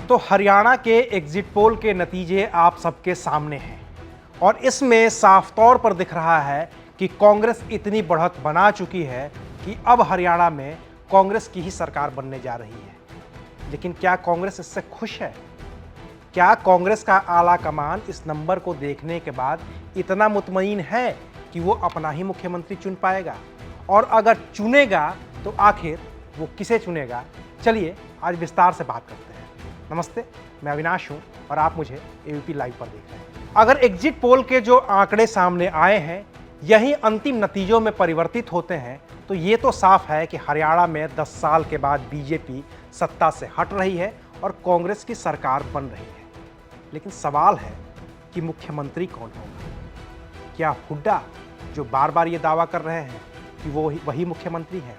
तो हरियाणा के exit poll के नतीजे आप सबके सामने हैं और इसमें साफ तौर पर दिख रहा है कि कांग्रेस इतनी बढ़त बना चुकी है कि अब हरियाणा में कांग्रेस की ही सरकार बनने जा रही है। लेकिन क्या कांग्रेस इससे खुश है? क्या कांग्रेस का आला कमान इस नंबर को देखने के बाद इतना मुतमईन है कि वो अपना ही मुख्यमंत्री चुन पाएगा? और अगर चुनेगा तो आखिर वो किसे चुनेगा? चलिए आज विस्तार से बात करते हैं। नमस्ते, मैं अविनाश हूं और आप मुझे एबीपी लाइव पर देख रहे हैं। अगर एग्जिट पोल के जो आंकड़े सामने आए हैं यही अंतिम नतीजों में परिवर्तित होते हैं तो ये तो साफ है कि हरियाणा में 10 साल के बाद बीजेपी सत्ता से हट रही है और कांग्रेस की सरकार बन रही है। लेकिन सवाल है कि मुख्यमंत्री कौन होगा? क्या हुड्डा, जो बार बार ये दावा कर रहे हैं कि वो वही मुख्यमंत्री है,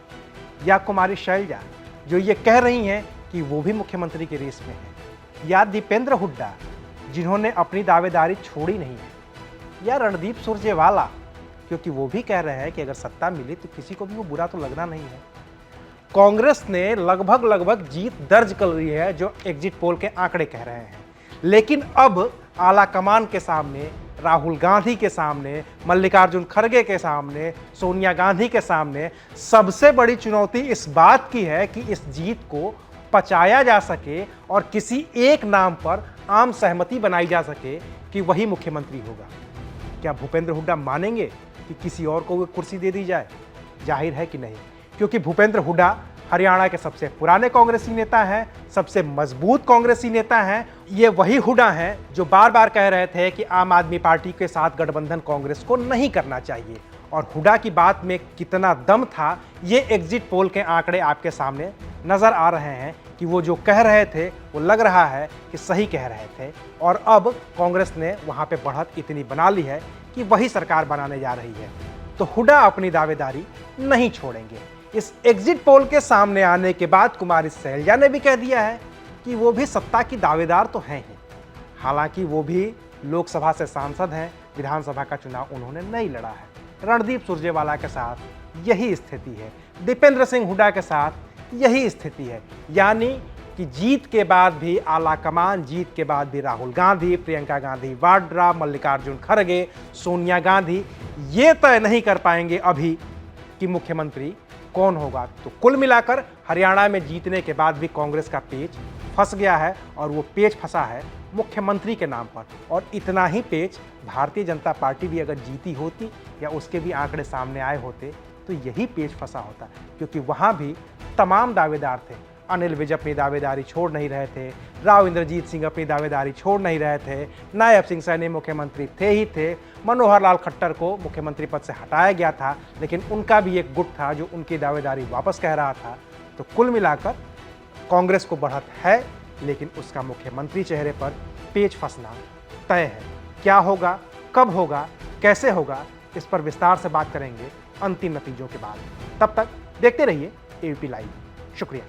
या कुमारी शैलजा, जो ये कह रही हैं कि वो भी मुख्यमंत्री के रेस में है, या दीपेंद्र हुड्डा, जिन्होंने अपनी दावेदारी छोड़ी नहीं है, या रणदीप सुरजेवाला, क्योंकि वो भी कह रहे हैं कि अगर सत्ता मिली तो किसी को भी वो बुरा तो लगना नहीं है। कांग्रेस ने लगभग जीत दर्ज कर ली है जो एग्जिट पोल के आंकड़े कह रहे हैं। लेकिन अब आला कमान के सामने, राहुल गांधी के सामने, मल्लिकार्जुन खड़गे के सामने, सोनिया गांधी के सामने सबसे बड़ी चुनौती इस बात की है कि इस जीत को पचाया जा सके और किसी एक नाम पर आम सहमति बनाई जा सके कि वही मुख्यमंत्री होगा। क्या भूपेंद्र हुड्डा मानेंगे कि किसी और को वो कुर्सी दे दी जाए? जाहिर है कि नहीं, क्योंकि भूपेंद्र हुड्डा हरियाणा के सबसे पुराने कांग्रेसी नेता हैं, सबसे मजबूत कांग्रेसी नेता हैं। ये वही हुड्डा हैं जो बार बार कह रहे थे कि आम आदमी पार्टी के साथ गठबंधन कांग्रेस को नहीं करना चाहिए। और हुड्डा की बात में कितना दम था ये एग्जिट पोल के आंकड़े आपके सामने नजर आ रहे हैं कि वो जो कह रहे थे वो लग रहा है कि सही कह रहे थे। और अब कांग्रेस ने वहाँ पे बढ़त इतनी बना ली है कि वही सरकार बनाने जा रही है। तो हुड्डा अपनी दावेदारी नहीं छोड़ेंगे। इस एग्जिट पोल के सामने आने के बाद कुमारी शैलजा ने भी कह दिया है कि वो भी सत्ता की दावेदार तो हैं ही। हालांकि वो भी लोकसभा से सांसद हैं, विधानसभा का चुनाव उन्होंने नहीं लड़ा है। रणदीप सुरजेवाला के साथ यही स्थिति है, दीपेंद्र सिंह हुड्डा के साथ यही स्थिति है। यानी कि जीत के बाद भी आला कमान, जीत के बाद भी राहुल गांधी, प्रियंका गांधी वाड्रा, मल्लिकार्जुन खड़गे, सोनिया गांधी ये तय नहीं कर पाएंगे अभी कि मुख्यमंत्री कौन होगा। तो कुल मिलाकर हरियाणा में जीतने के बाद भी कांग्रेस का पेच फंस गया है और वो पेच फंसा है मुख्यमंत्री के नाम पर। और इतना ही पेच भारतीय जनता पार्टी भी अगर जीती होती या उसके भी आंकड़े सामने आए होते तो यही पेच फंसा होता, क्योंकि वहाँ भी तमाम दावेदार थे। अनिल विज अपनी दावेदारी छोड़ नहीं रहे थे, राव इंद्रजीत सिंह अपनी दावेदारी छोड़ नहीं रहे थे, नायब सिंह सैनी मुख्यमंत्री थे ही थे, मनोहर लाल खट्टर को मुख्यमंत्री पद से हटाया गया था लेकिन उनका भी एक गुट था जो उनकी दावेदारी वापस कह रहा था। तो कुल मिलाकर कांग्रेस को बढ़त है, लेकिन उसका मुख्यमंत्री चेहरे पर पेच फंसना तय है। क्या होगा, कब होगा, कैसे होगा, इस पर विस्तार से बात करेंगे अंतिम नतीजों के बाद। तब तक देखते रहिए एबीपी लाइव। शुक्रिया।